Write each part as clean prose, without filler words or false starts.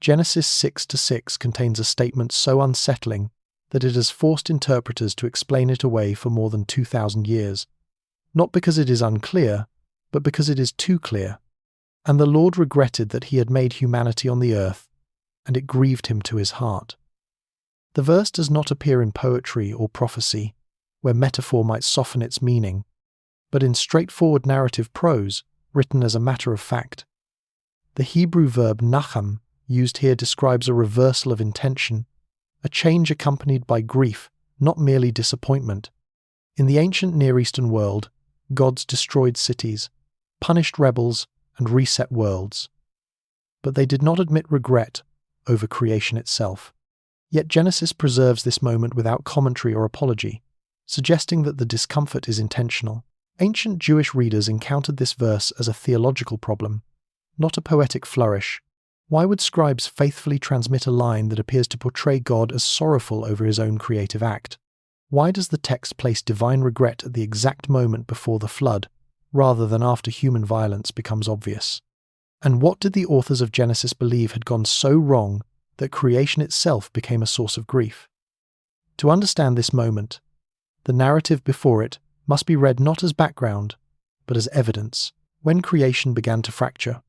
Genesis 6-6 contains a statement so unsettling that it has forced interpreters to explain it away for more than 2,000 years, not because it is unclear, but because it is too clear. And the Lord regretted that he had made humanity on the earth, and it grieved him to his heart. The verse does not appear in poetry or prophecy, where metaphor might soften its meaning, but in straightforward narrative prose, written as a matter of fact. The Hebrew verb nacham, used here, describes a reversal of intention, a change accompanied by grief, not merely disappointment. In the ancient Near Eastern world, gods destroyed cities, punished rebels, and reset worlds. But they did not admit regret over creation itself. Yet Genesis preserves this moment without commentary or apology, suggesting that the discomfort is intentional. Ancient Jewish readers encountered this verse as a theological problem, not a poetic flourish. Why would scribes faithfully transmit a line that appears to portray God as sorrowful over his own creative act? Why does the text place divine regret at the exact moment before the flood, rather than after human violence becomes obvious? And what did the authors of Genesis believe had gone so wrong that creation itself became a source of grief? To understand this moment, the narrative before it must be read not as background, but as evidence. When creation began to fracture,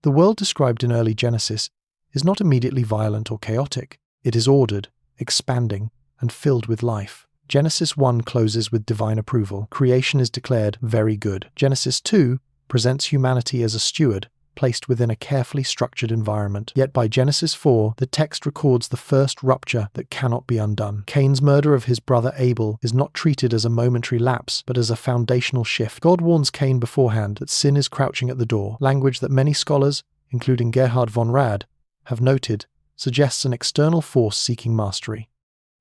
the world described in early Genesis is not immediately violent or chaotic. It is ordered, expanding, and filled with life. Genesis 1 closes with divine approval. Creation is declared very good. Genesis 2 presents humanity as a steward, placed within a carefully structured environment. Yet by Genesis 4, the text records the first rupture that cannot be undone. Cain's murder of his brother Abel is not treated as a momentary lapse, but as a foundational shift. God warns Cain beforehand that sin is crouching at the door. Language that many scholars, including Gerhard von Rad, have noted suggests an external force seeking mastery.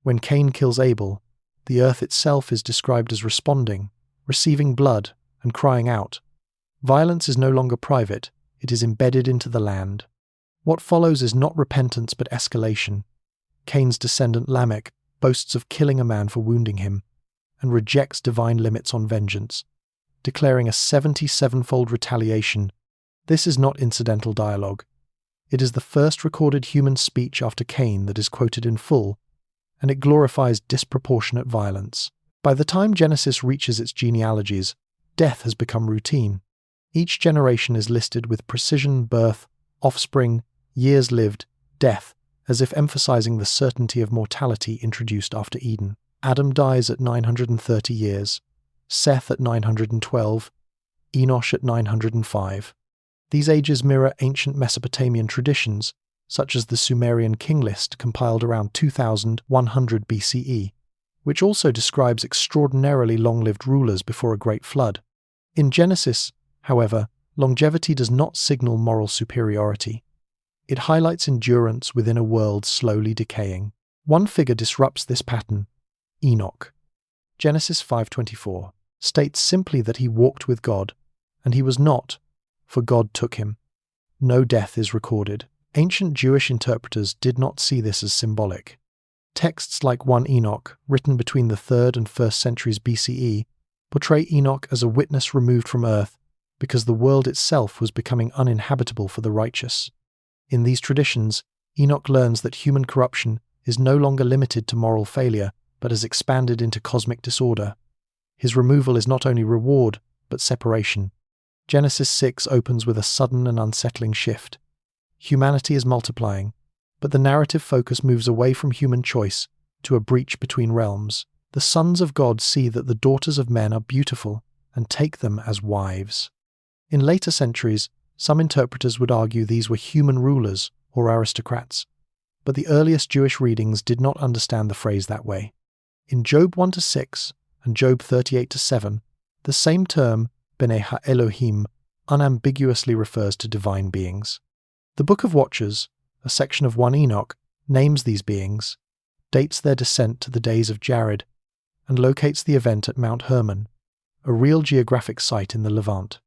When Cain kills Abel, the earth itself is described as responding, receiving blood, and crying out. Violence is no longer private, it is embedded into the land. What follows is not repentance but escalation. Cain's descendant Lamech boasts of killing a man for wounding him, and rejects divine limits on vengeance, declaring a 77-fold retaliation. This is not incidental dialogue. It is the first recorded human speech after Cain that is quoted in full, and it glorifies disproportionate violence. By the time Genesis reaches its genealogies, death has become routine. Each generation is listed with precision: birth, offspring, years lived, death, as if emphasizing the certainty of mortality introduced after Eden. Adam dies at 930 years, Seth at 912, Enosh at 905. These ages mirror ancient Mesopotamian traditions, such as the Sumerian king list compiled around 2100 BCE, which also describes extraordinarily long-lived rulers before a great flood. In Genesis, however, longevity does not signal moral superiority. It highlights endurance within a world slowly decaying. One figure disrupts this pattern: Enoch. Genesis 5:24 states simply that he walked with God, and he was not, for God took him. No death is recorded. Ancient Jewish interpreters did not see this as symbolic. Texts like 1 Enoch, written between the 3rd and 1st centuries BCE, portray Enoch as a witness removed from earth because the world itself was becoming uninhabitable for the righteous. In these traditions, Enoch learns that human corruption is no longer limited to moral failure, but has expanded into cosmic disorder. His removal is not only reward, but separation. Genesis 6 opens with a sudden and unsettling shift. Humanity is multiplying, but the narrative focus moves away from human choice to a breach between realms. The sons of God see that the daughters of men are beautiful and take them as wives. In later centuries, some interpreters would argue these were human rulers or aristocrats, but the earliest Jewish readings did not understand the phrase that way. In Job 1-6 and Job 38-7, the same term, B'nai Ha-Elohim, unambiguously refers to divine beings. The Book of Watchers, a section of 1 Enoch, names these beings, dates their descent to the days of Jared, and locates the event at Mount Hermon, a real geographic site in the Levant.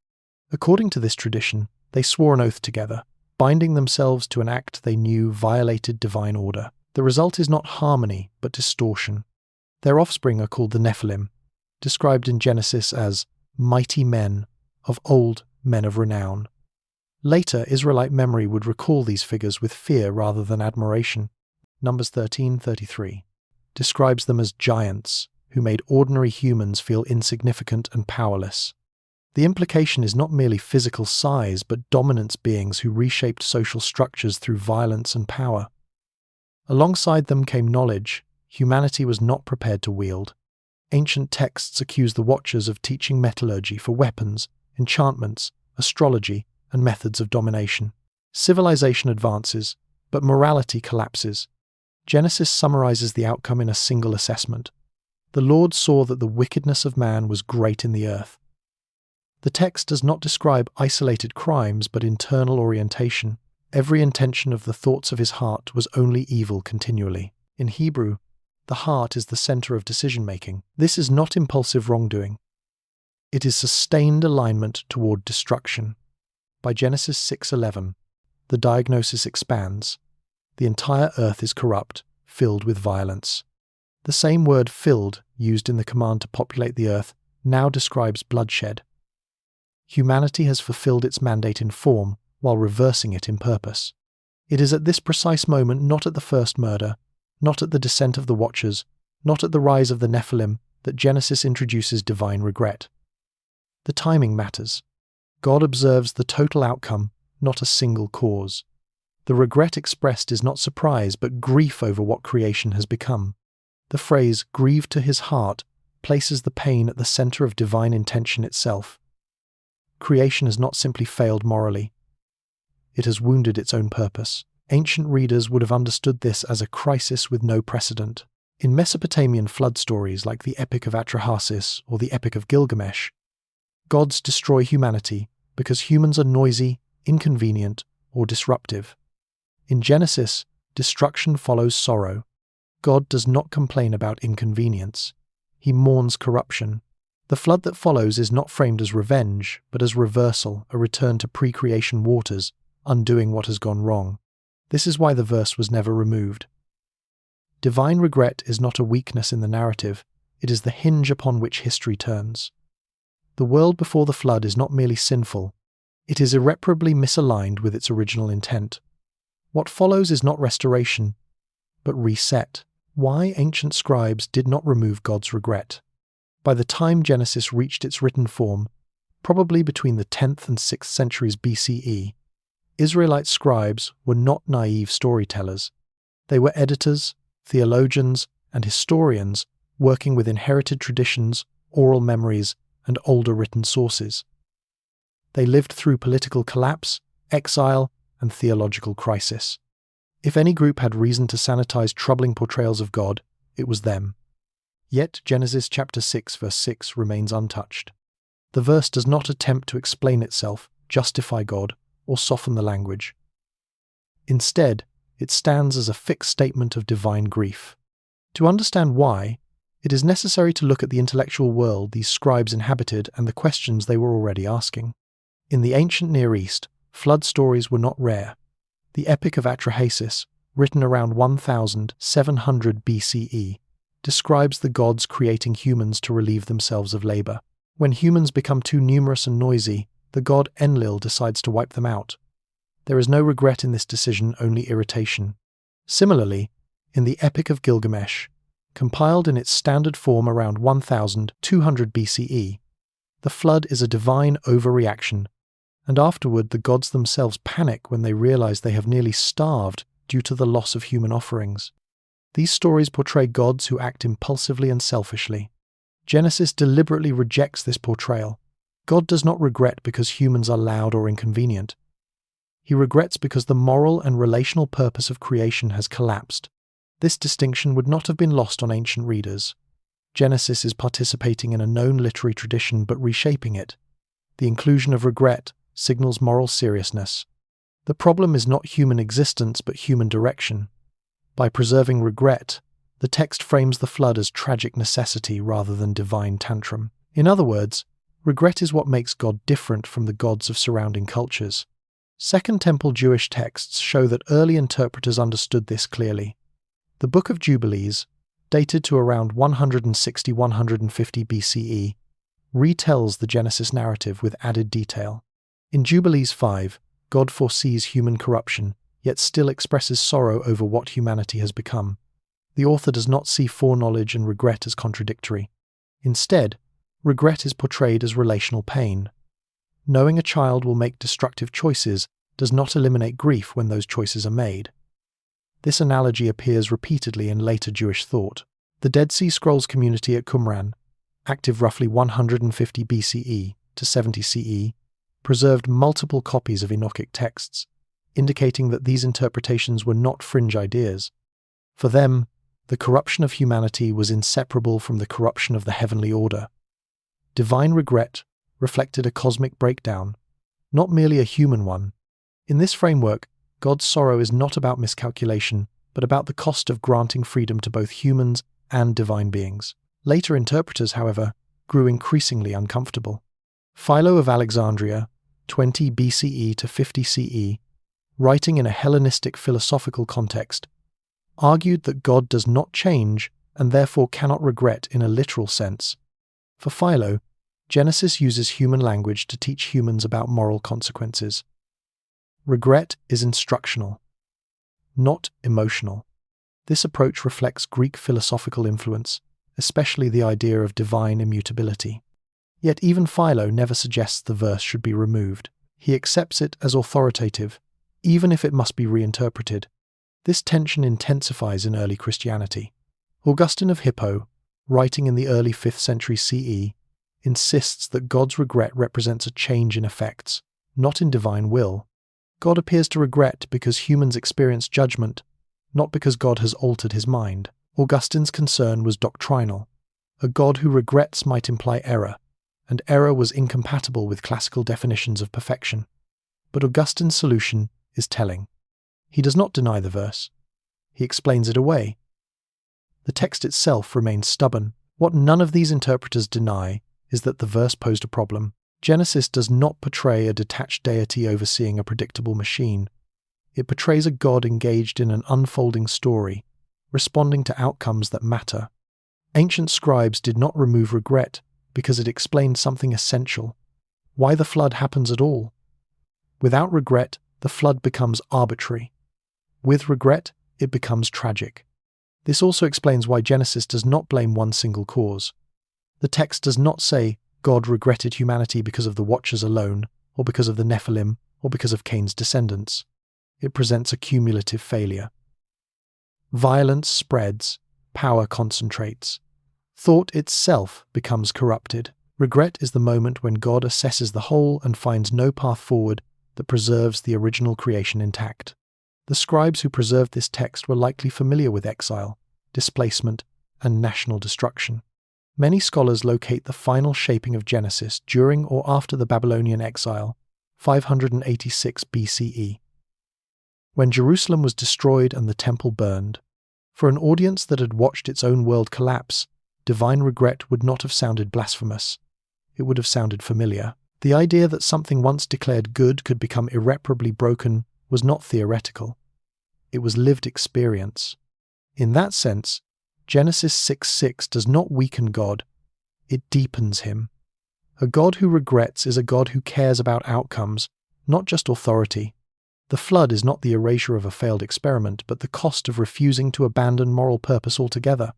According to this tradition, they swore an oath together, binding themselves to an act they knew violated divine order. The result is not harmony, but distortion. Their offspring are called the Nephilim, described in Genesis as mighty men, of old men of renown. Later, Israelite memory would recall these figures with fear rather than admiration. Numbers 13:33 describes them as giants who made ordinary humans feel insignificant and powerless. The implication is not merely physical size, but dominance beings who reshaped social structures through violence and power. Alongside them came knowledge humanity was not prepared to wield. Ancient texts accuse the Watchers of teaching metallurgy for weapons, enchantments, astrology, and methods of domination. Civilization advances, but morality collapses. Genesis summarizes the outcome in a single assessment. The Lord saw that the wickedness of man was great in the earth. The text does not describe isolated crimes, but internal orientation. Every intention of the thoughts of his heart was only evil continually. In Hebrew, the heart is the center of decision-making. This is not impulsive wrongdoing. It is sustained alignment toward destruction. By Genesis 6:11, the diagnosis expands. The entire earth is corrupt, filled with violence. The same word filled, used in the command to populate the earth, now describes bloodshed. Humanity has fulfilled its mandate in form, while reversing it in purpose. It is at this precise moment, not at the first murder, not at the descent of the Watchers, not at the rise of the Nephilim, that Genesis introduces divine regret. The timing matters. God observes the total outcome, not a single cause. The regret expressed is not surprise, but grief over what creation has become. The phrase, grieved to his heart, places the pain at the center of divine intention itself. Creation has not simply failed morally. It has wounded its own purpose. Ancient readers would have understood this as a crisis with no precedent. In Mesopotamian flood stories like the Epic of Atrahasis or the Epic of Gilgamesh, gods destroy humanity because humans are noisy, inconvenient, or disruptive. In Genesis, destruction follows sorrow. God does not complain about inconvenience. He mourns corruption. The flood that follows is not framed as revenge, but as reversal, a return to pre-creation waters, undoing what has gone wrong. This is why the verse was never removed. Divine regret is not a weakness in the narrative, it is the hinge upon which history turns. The world before the flood is not merely sinful, it is irreparably misaligned with its original intent. What follows is not restoration, but reset. Why ancient scribes did not remove God's regret. By the time Genesis reached its written form, probably between the 10th and 6th centuries BCE, Israelite scribes were not naive storytellers. They were editors, theologians, and historians working with inherited traditions, oral memories, and older written sources. They lived through political collapse, exile, and theological crisis. If any group had reason to sanitize troubling portrayals of God, it was them. Yet Genesis chapter 6 verse 6 remains untouched. The verse does not attempt to explain itself, justify God, or soften the language. Instead, it stands as a fixed statement of divine grief. To understand why, it is necessary to look at the intellectual world these scribes inhabited and the questions they were already asking. In the ancient Near East, flood stories were not rare. The Epic of Atrahasis, written around 1700 BCE, describes the gods creating humans to relieve themselves of labor. When humans become too numerous and noisy, the god Enlil decides to wipe them out. There is no regret in this decision, only irritation. Similarly, in the Epic of Gilgamesh, compiled in its standard form around 1200 BCE, the flood is a divine overreaction, and afterward the gods themselves panic when they realize they have nearly starved due to the loss of human offerings. These stories portray gods who act impulsively and selfishly. Genesis deliberately rejects this portrayal. God does not regret because humans are loud or inconvenient. He regrets because the moral and relational purpose of creation has collapsed. This distinction would not have been lost on ancient readers. Genesis is participating in a known literary tradition but reshaping it. The inclusion of regret signals moral seriousness. The problem is not human existence but human direction. By preserving regret, the text frames the flood as tragic necessity rather than divine tantrum. In other words, regret is what makes God different from the gods of surrounding cultures. Second Temple Jewish texts show that early interpreters understood this clearly. The Book of Jubilees, dated to around 160–150 BCE, retells the Genesis narrative with added detail. In Jubilees 5, God foresees human corruption, yet still expresses sorrow over what humanity has become. The author does not see foreknowledge and regret as contradictory. Instead, regret is portrayed as relational pain. Knowing a child will make destructive choices does not eliminate grief when those choices are made. This analogy appears repeatedly in later Jewish thought. The Dead Sea Scrolls community at Qumran, active roughly 150 BCE to 70 CE, preserved multiple copies of Enochic texts, indicating that these interpretations were not fringe ideas. For them, the corruption of humanity was inseparable from the corruption of the heavenly order. Divine regret reflected a cosmic breakdown, not merely a human one. In this framework, God's sorrow is not about miscalculation, but about the cost of granting freedom to both humans and divine beings. Later interpreters, however, grew increasingly uncomfortable. Philo of Alexandria, 20 BCE to 50 CE, writing in a Hellenistic philosophical context, argued that God does not change and therefore cannot regret in a literal sense. For Philo, Genesis uses human language to teach humans about moral consequences. Regret is instructional, not emotional. This approach reflects Greek philosophical influence, especially the idea of divine immutability. Yet even Philo never suggests the verse should be removed. He accepts it as authoritative, even if it must be reinterpreted. This tension intensifies in early Christianity. Augustine of Hippo, writing in the early 5th century CE, insists that God's regret represents a change in effects, not in divine will. God appears to regret because humans experience judgment, not because God has altered his mind. Augustine's concern was doctrinal. A God who regrets might imply error, and error was incompatible with classical definitions of perfection. But Augustine's solution is telling. He does not deny the verse. He explains it away. The text itself remains stubborn. What none of these interpreters deny is that the verse posed a problem. Genesis does not portray a detached deity overseeing a predictable machine. It portrays a God engaged in an unfolding story, responding to outcomes that matter. Ancient scribes did not remove regret because it explained something essential: why the flood happens at all. Without regret, the flood becomes arbitrary. With regret, it becomes tragic. This also explains why Genesis does not blame one single cause. The text does not say God regretted humanity because of the Watchers alone, or because of the Nephilim, or because of Cain's descendants. It presents a cumulative failure. Violence spreads, power concentrates. Thought itself becomes corrupted. Regret is the moment when God assesses the whole and finds no path forward that preserves the original creation intact. The scribes who preserved this text were likely familiar with exile, displacement, and national destruction. Many scholars locate the final shaping of Genesis during or after the Babylonian exile, 586 BCE. When Jerusalem was destroyed and the temple burned. For an audience that had watched its own world collapse, divine regret would not have sounded blasphemous. It would have sounded familiar. The idea that something once declared good could become irreparably broken was not theoretical. It was lived experience. In that sense, Genesis 6:6 does not weaken God, it deepens him. A God who regrets is a God who cares about outcomes, not just authority. The flood is not the erasure of a failed experiment, but the cost of refusing to abandon moral purpose altogether.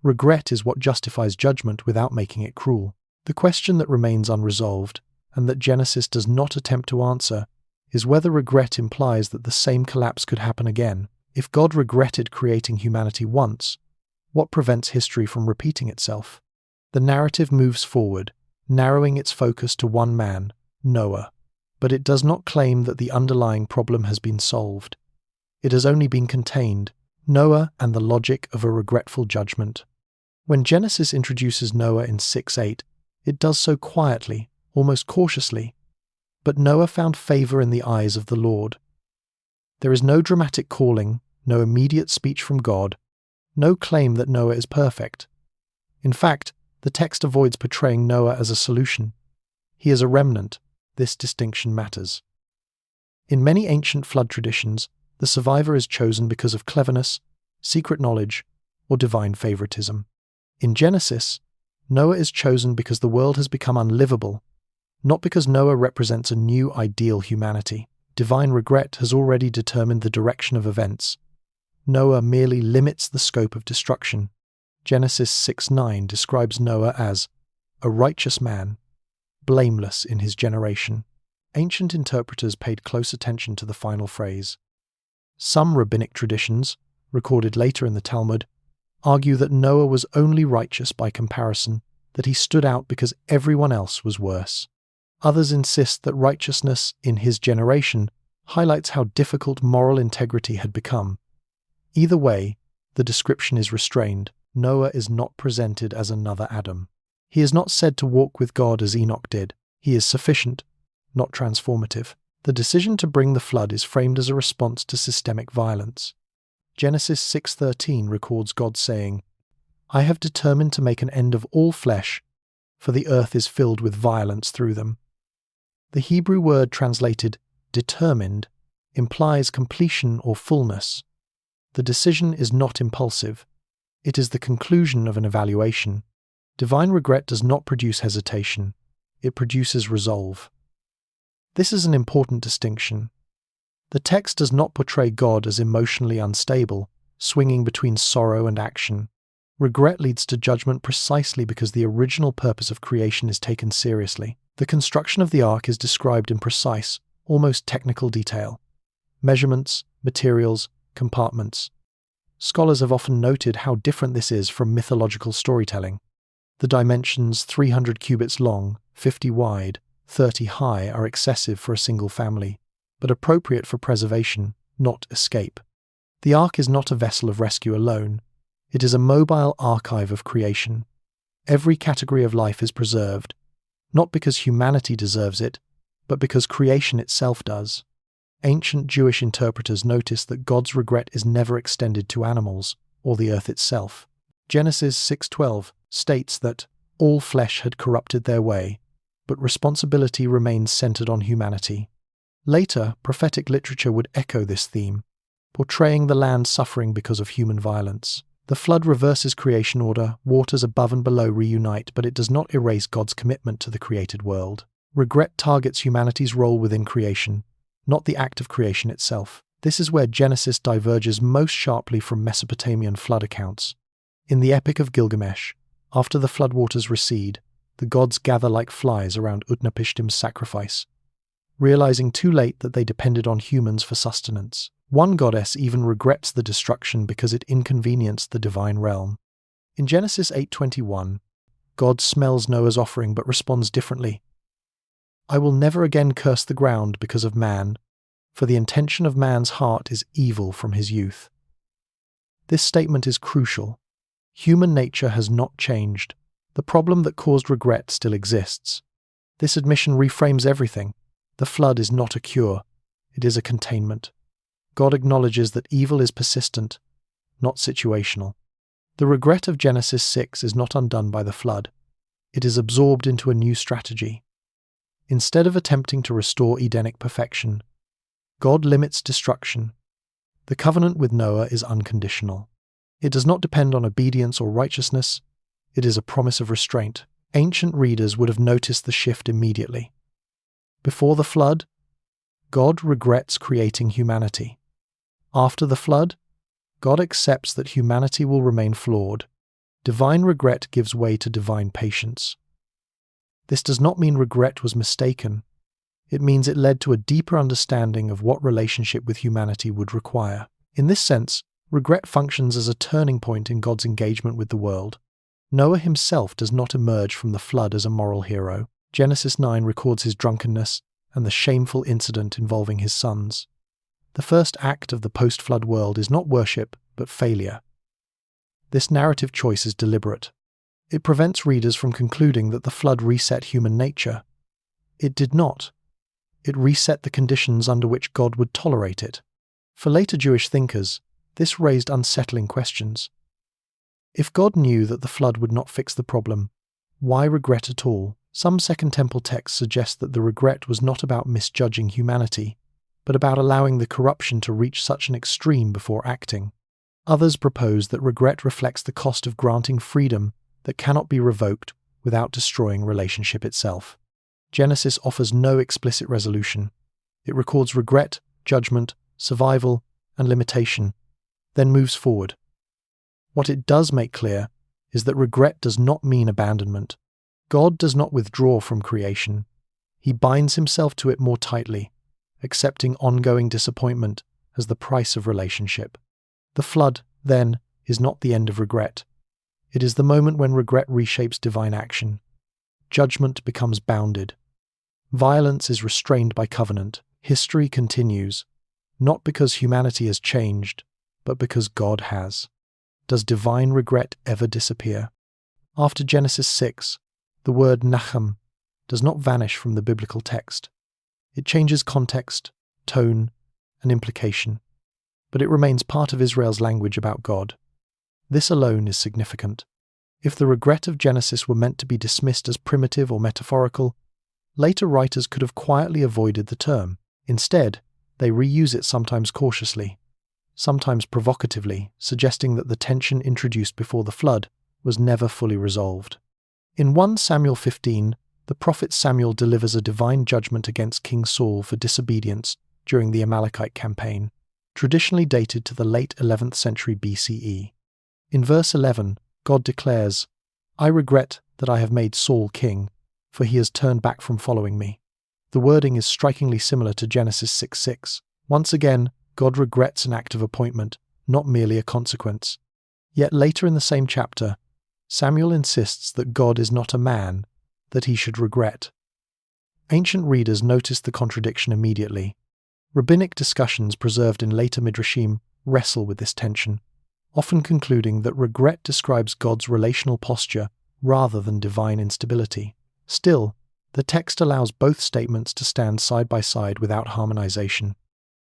Regret is what justifies judgment without making it cruel. The question that remains unresolved, and that Genesis does not attempt to answer, is whether regret implies that the same collapse could happen again. If God regretted creating humanity once, what prevents history from repeating itself? The narrative moves forward, narrowing its focus to one man, Noah. But it does not claim that the underlying problem has been solved. It has only been contained, Noah and the logic of a regretful judgment. When Genesis introduces Noah in 6:8, it does so quietly, almost cautiously. But Noah found favor in the eyes of the Lord. There is no dramatic calling, no immediate speech from God, no claim that Noah is perfect. In fact, the text avoids portraying Noah as a solution. He is a remnant. This distinction matters. In many ancient flood traditions, the survivor is chosen because of cleverness, secret knowledge, or divine favoritism. In Genesis, Noah is chosen because the world has become unlivable, not because Noah represents a new ideal humanity. Divine regret has already determined the direction of events. Noah merely limits the scope of destruction. Genesis 6:9 describes Noah as a righteous man, blameless in his generation. Ancient interpreters paid close attention to the final phrase. Some rabbinic traditions, recorded later in the Talmud, argue that Noah was only righteous by comparison, that he stood out because everyone else was worse. Others insist that righteousness in his generation highlights how difficult moral integrity had become. Either way, the description is restrained. Noah is not presented as another Adam. He is not said to walk with God as Enoch did. He is sufficient, not transformative. The decision to bring the flood is framed as a response to systemic violence. Genesis 6:13 records God saying, "I have determined to make an end of all flesh, for the earth is filled with violence through them." The Hebrew word translated determined implies completion or fullness. The decision is not impulsive. It is the conclusion of an evaluation. Divine regret does not produce hesitation. It produces resolve. This is an important distinction. The text does not portray God as emotionally unstable, swinging between sorrow and action. Regret leads to judgment precisely because the original purpose of creation is taken seriously. The construction of the ark is described in precise, almost technical detail. Measurements, materials, compartments. Scholars have often noted how different this is from mythological storytelling. The dimensions 300 cubits long, 50 wide, 30 high are excessive for a single family, but appropriate for preservation, not escape. The ark is not a vessel of rescue alone. It is a mobile archive of creation. Every category of life is preserved, not because humanity deserves it, but because creation itself does. Ancient Jewish interpreters notice that God's regret is never extended to animals or the earth itself. Genesis 6:12 states that all flesh had corrupted their way, but responsibility remains centered on humanity. Later, prophetic literature would echo this theme, portraying the land suffering because of human violence. The flood reverses creation order, waters above and below reunite, but it does not erase God's commitment to the created world. Regret targets humanity's role within creation, not the act of creation itself. This is where Genesis diverges most sharply from Mesopotamian flood accounts. In the Epic of Gilgamesh, after the floodwaters recede, the gods gather like flies around Utnapishtim's sacrifice, realizing too late that they depended on humans for sustenance. One goddess even regrets the destruction because it inconvenienced the divine realm. In Genesis 8:21, God smells Noah's offering but responds differently. "I will never again curse the ground because of man, for the intention of man's heart is evil from his youth." This statement is crucial. Human nature has not changed. The problem that caused regret still exists. This admission reframes everything. The flood is not a cure. It is a containment. God acknowledges that evil is persistent, not situational. The regret of Genesis 6 is not undone by the flood. It is absorbed into a new strategy. Instead of attempting to restore Edenic perfection, God limits destruction. The covenant with Noah is unconditional. It does not depend on obedience or righteousness. It is a promise of restraint. Ancient readers would have noticed the shift immediately. Before the flood, God regrets creating humanity. After the flood, God accepts that humanity will remain flawed. Divine regret gives way to divine patience. This does not mean regret was mistaken. It means it led to a deeper understanding of what relationship with humanity would require. In this sense, regret functions as a turning point in God's engagement with the world. Noah himself does not emerge from the flood as a moral hero. Genesis 9 records his drunkenness and the shameful incident involving his sons. The first act of the post-flood world is not worship, but failure. This narrative choice is deliberate. It prevents readers from concluding that the flood reset human nature. It did not. It reset the conditions under which God would tolerate it. For later Jewish thinkers, this raised unsettling questions. If God knew that the flood would not fix the problem, why regret at all? Some Second Temple texts suggest that the regret was not about misjudging humanity, but about allowing the corruption to reach such an extreme before acting. Others propose that regret reflects the cost of granting freedom that cannot be revoked without destroying relationship itself. Genesis offers no explicit resolution. It records regret, judgment, survival, and limitation, then moves forward. What it does make clear is that regret does not mean abandonment. God does not withdraw from creation. He binds himself to it more tightly, accepting ongoing disappointment as the price of relationship. The flood, then, is not the end of regret. It is the moment when regret reshapes divine action. Judgment becomes bounded. Violence is restrained by covenant. History continues, not because humanity has changed, but because God has. Does divine regret ever disappear? After Genesis 6, the word nachem does not vanish from the biblical text. It changes context, tone, and implication, but it remains part of Israel's language about God. This alone is significant. If the regret of Genesis were meant to be dismissed as primitive or metaphorical, later writers could have quietly avoided the term. Instead, they reuse it sometimes cautiously, sometimes provocatively, suggesting that the tension introduced before the flood was never fully resolved. In 1 Samuel 15, the prophet Samuel delivers a divine judgment against King Saul for disobedience during the Amalekite campaign, traditionally dated to the late 11th century BCE. In verse 11, God declares, "I regret that I have made Saul king, for he has turned back from following me." The wording is strikingly similar to Genesis 6:6. Once again, God regrets an act of appointment, not merely a consequence. Yet later in the same chapter, Samuel insists that God is not a man, that he should regret. Ancient readers noticed the contradiction immediately. Rabbinic discussions preserved in later midrashim wrestle with this tension, often concluding that regret describes God's relational posture rather than divine instability. Still, the text allows both statements to stand side by side without harmonization.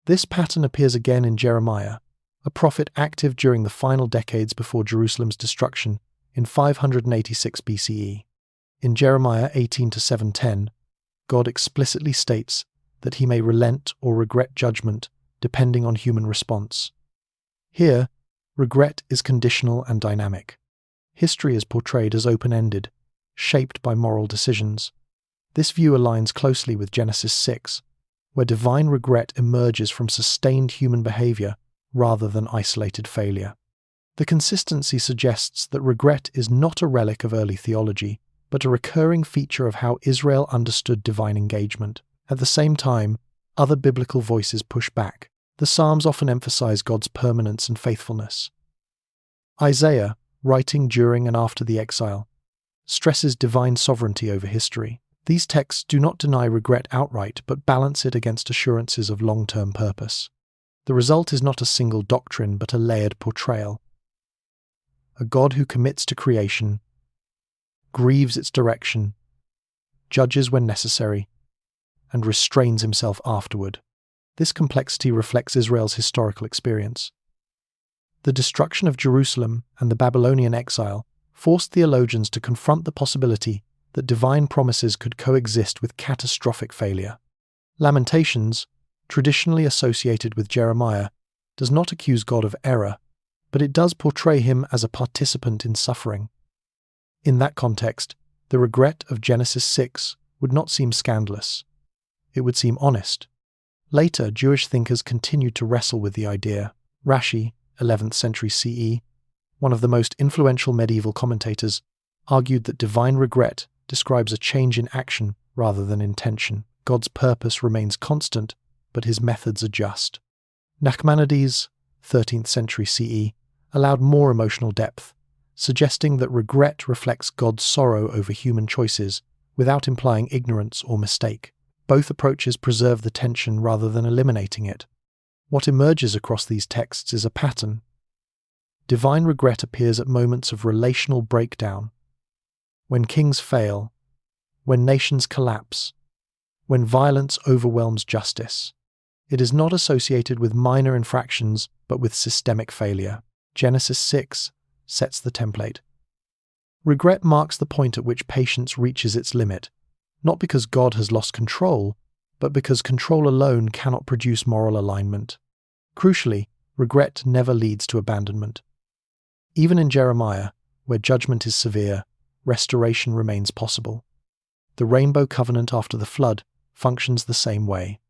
This pattern appears again in Jeremiah, a prophet active during the final decades before Jerusalem's destruction in 586 BCE. In Jeremiah 18-710, God explicitly states that he may relent or regret judgment depending on human response. Here, regret is conditional and dynamic. History is portrayed as open-ended, shaped by moral decisions. This view aligns closely with Genesis 6, where divine regret emerges from sustained human behavior rather than isolated failure. The consistency suggests that regret is not a relic of early theology, but a recurring feature of how Israel understood divine engagement. At the same time, other biblical voices push back. The Psalms often emphasize God's permanence and faithfulness. Isaiah, writing during and after the exile, stresses divine sovereignty over history. These texts do not deny regret outright, but balance it against assurances of long-term purpose. The result is not a single doctrine, but a layered portrayal. A God who commits to creation, grieves its direction, judges when necessary, and restrains himself afterward. This complexity reflects Israel's historical experience. The destruction of Jerusalem and the Babylonian exile forced theologians to confront the possibility that divine promises could coexist with catastrophic failure. Lamentations, traditionally associated with Jeremiah, does not accuse God of error, but it does portray him as a participant in suffering. In that context, the regret of Genesis 6 would not seem scandalous. It would seem honest. Later, Jewish thinkers continued to wrestle with the idea. Rashi, 11th century CE, one of the most influential medieval commentators, argued that divine regret describes a change in action rather than intention. God's purpose remains constant, but his methods adjust. Nachmanides, 13th century CE, allowed more emotional depth, suggesting that regret reflects God's sorrow over human choices without implying ignorance or mistake. Both approaches preserve the tension rather than eliminating it. What emerges across these texts is a pattern. Divine regret appears at moments of relational breakdown, when kings fail, when nations collapse, when violence overwhelms justice. It is not associated with minor infractions, but with systemic failure. Genesis 6 sets the template. Regret marks the point at which patience reaches its limit, not because God has lost control, but because control alone cannot produce moral alignment. Crucially, regret never leads to abandonment. Even in Jeremiah, where judgment is severe, restoration remains possible. The rainbow covenant after the flood functions the same way.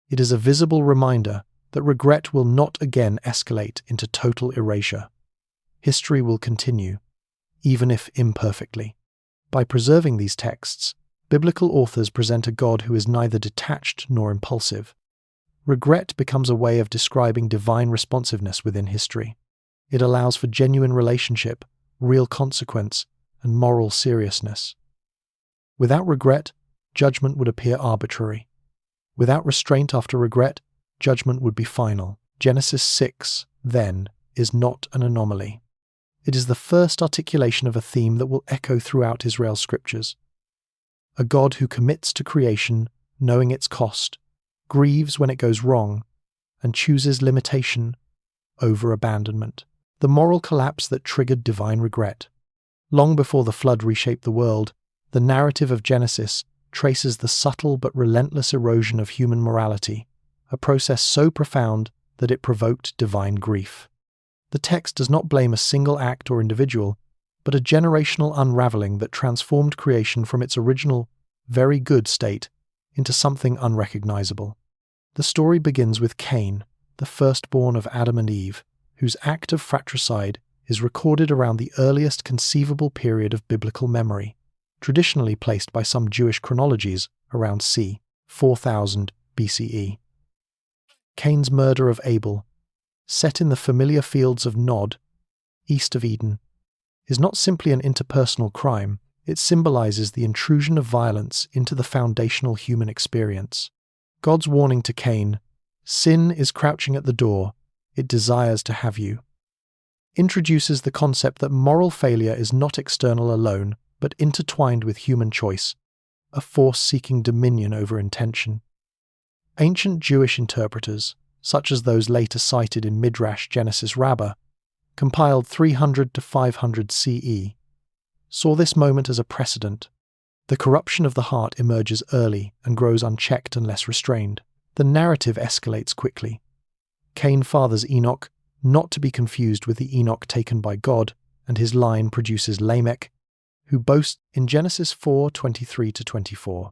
It is a visible reminder that regret will not again escalate into total erasure. History will continue, even if imperfectly. By preserving these texts, biblical authors present a God who is neither detached nor impulsive. Regret becomes a way of describing divine responsiveness within history. It allows for genuine relationship, real consequence, and moral seriousness. Without regret, judgment would appear arbitrary. Without restraint after regret, judgment would be final. Genesis 6, then, is not an anomaly. It is the first articulation of a theme that will echo throughout Israel's scriptures. A God who commits to creation, knowing its cost, grieves when it goes wrong, and chooses limitation over abandonment. The moral collapse that triggered divine regret. Long before the flood reshaped the world, the narrative of Genesis traces the subtle but relentless erosion of human morality, a process so profound that it provoked divine grief. The text does not blame a single act or individual, but a generational unraveling that transformed creation from its original, very good state into something unrecognizable. The story begins with Cain, the firstborn of Adam and Eve, whose act of fratricide is recorded around the earliest conceivable period of biblical memory, traditionally placed by some Jewish chronologies around c. 4000 BCE. Cain's murder of Abel, set in the familiar fields of Nod, east of Eden, is not simply an interpersonal crime, it symbolizes the intrusion of violence into the foundational human experience. God's warning to Cain, "Sin is crouching at the door, it desires to have you," introduces the concept that moral failure is not external alone, but intertwined with human choice, a force seeking dominion over intention. Ancient Jewish interpreters, such as those later cited in Midrash Genesis Rabbah, compiled 300 to 500 CE, saw this moment as a precedent. The corruption of the heart emerges early and grows unchecked unless restrained. The narrative escalates quickly. Cain fathers Enoch, not to be confused with the Enoch taken by God, and his line produces Lamech, who boasts in Genesis 4:23-24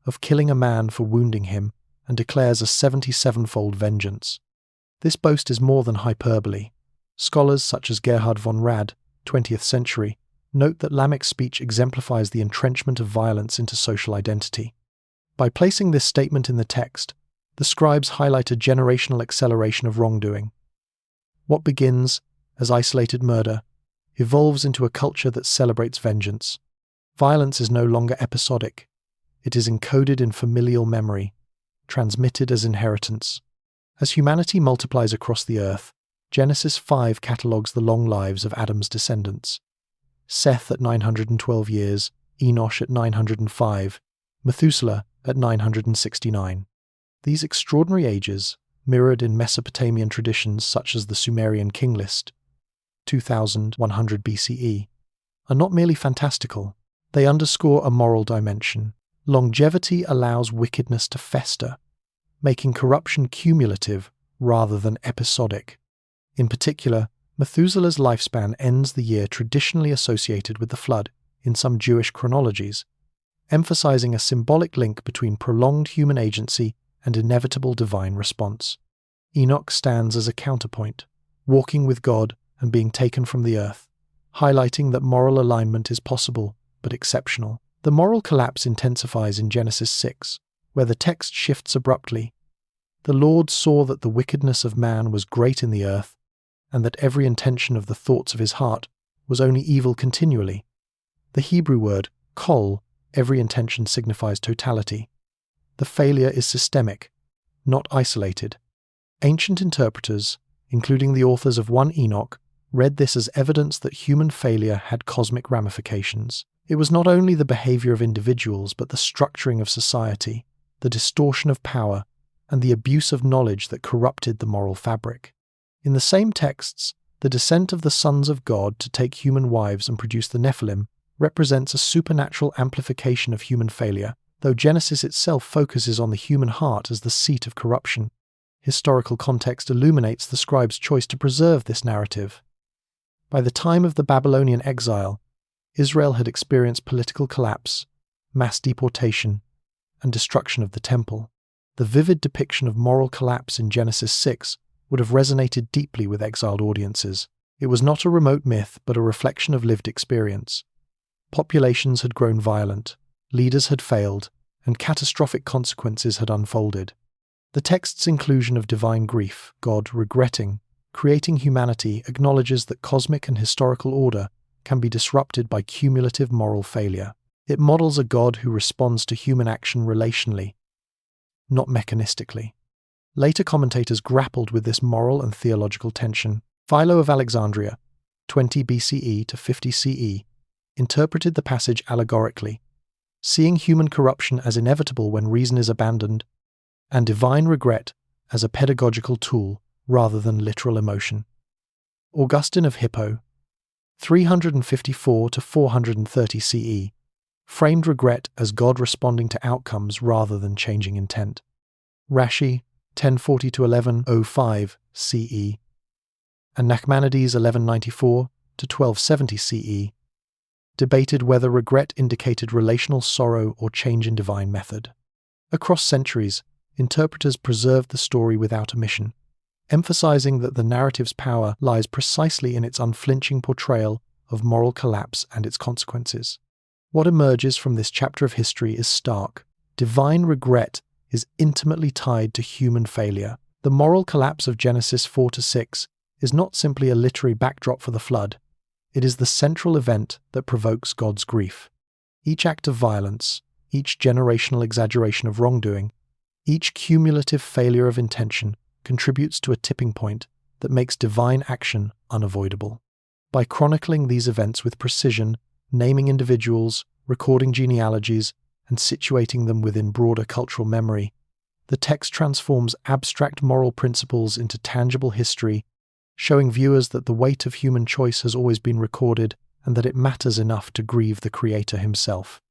of killing a man for wounding him and declares a 77-fold vengeance. This boast is more than hyperbole. Scholars such as Gerhard von Rad, 20th century, note that Lamech's speech exemplifies the entrenchment of violence into social identity. By placing this statement in the text, the scribes highlight a generational acceleration of wrongdoing. What begins as isolated murder evolves into a culture that celebrates vengeance. Violence is no longer episodic. It is encoded in familial memory, transmitted as inheritance. As humanity multiplies across the earth, Genesis 5 catalogues the long lives of Adam's descendants. Seth at 912 years, Enosh at 905, Methuselah at 969. These extraordinary ages, mirrored in Mesopotamian traditions such as the Sumerian king list, 2100 BCE, are not merely fantastical, they underscore a moral dimension. Longevity allows wickedness to fester, making corruption cumulative rather than episodic. In particular, Methuselah's lifespan ends the year traditionally associated with the flood in some Jewish chronologies, emphasizing a symbolic link between prolonged human agency and inevitable divine response. Enoch stands as a counterpoint, walking with God and being taken from the earth, highlighting that moral alignment is possible but exceptional. The moral collapse intensifies in Genesis 6, where the text shifts abruptly. The Lord saw that the wickedness of man was great in the earth, and that every intention of the thoughts of his heart was only evil continually. The Hebrew word, kol, every intention signifies totality. The failure is systemic, not isolated. Ancient interpreters, including the authors of 1 Enoch, read this as evidence that human failure had cosmic ramifications. It was not only the behavior of individuals, but the structuring of society, the distortion of power, and the abuse of knowledge that corrupted the moral fabric. In the same texts, the descent of the sons of God to take human wives and produce the Nephilim represents a supernatural amplification of human failure, though Genesis itself focuses on the human heart as the seat of corruption. Historical context illuminates the scribe's choice to preserve this narrative. By the time of the Babylonian exile, Israel had experienced political collapse, mass deportation, and destruction of the temple. The vivid depiction of moral collapse in Genesis 6 would have resonated deeply with exiled audiences. It was not a remote myth, but a reflection of lived experience. Populations had grown violent, leaders had failed, and catastrophic consequences had unfolded. The text's inclusion of divine grief, God regretting, creating humanity, acknowledges that cosmic and historical order can be disrupted by cumulative moral failure. It models a God who responds to human action relationally, not mechanistically. Later commentators grappled with this moral and theological tension. Philo of Alexandria, 20 BCE to 50 CE, interpreted the passage allegorically, seeing human corruption as inevitable when reason is abandoned, and divine regret as a pedagogical tool rather than literal emotion. Augustine of Hippo, 354 to 430 CE, framed regret as God responding to outcomes rather than changing intent. Rashi, 1040 to 1105 CE, and Nachmanides 1194 to 1270 CE, debated whether regret indicated relational sorrow or change in divine method. Across centuries, interpreters preserved the story without omission, emphasizing that the narrative's power lies precisely in its unflinching portrayal of moral collapse and its consequences. What emerges from this chapter of history is stark. Divine regret is intimately tied to human failure. The moral collapse of Genesis 4 to 6 is not simply a literary backdrop for the flood. It is the central event that provokes God's grief. Each act of violence, each generational exaggeration of wrongdoing, each cumulative failure of intention contributes to a tipping point that makes divine action unavoidable. By chronicling these events with precision, naming individuals, recording genealogies, and situating them within broader cultural memory, the text transforms abstract moral principles into tangible history, showing viewers that the weight of human choice has always been recorded and that it matters enough to grieve the Creator himself.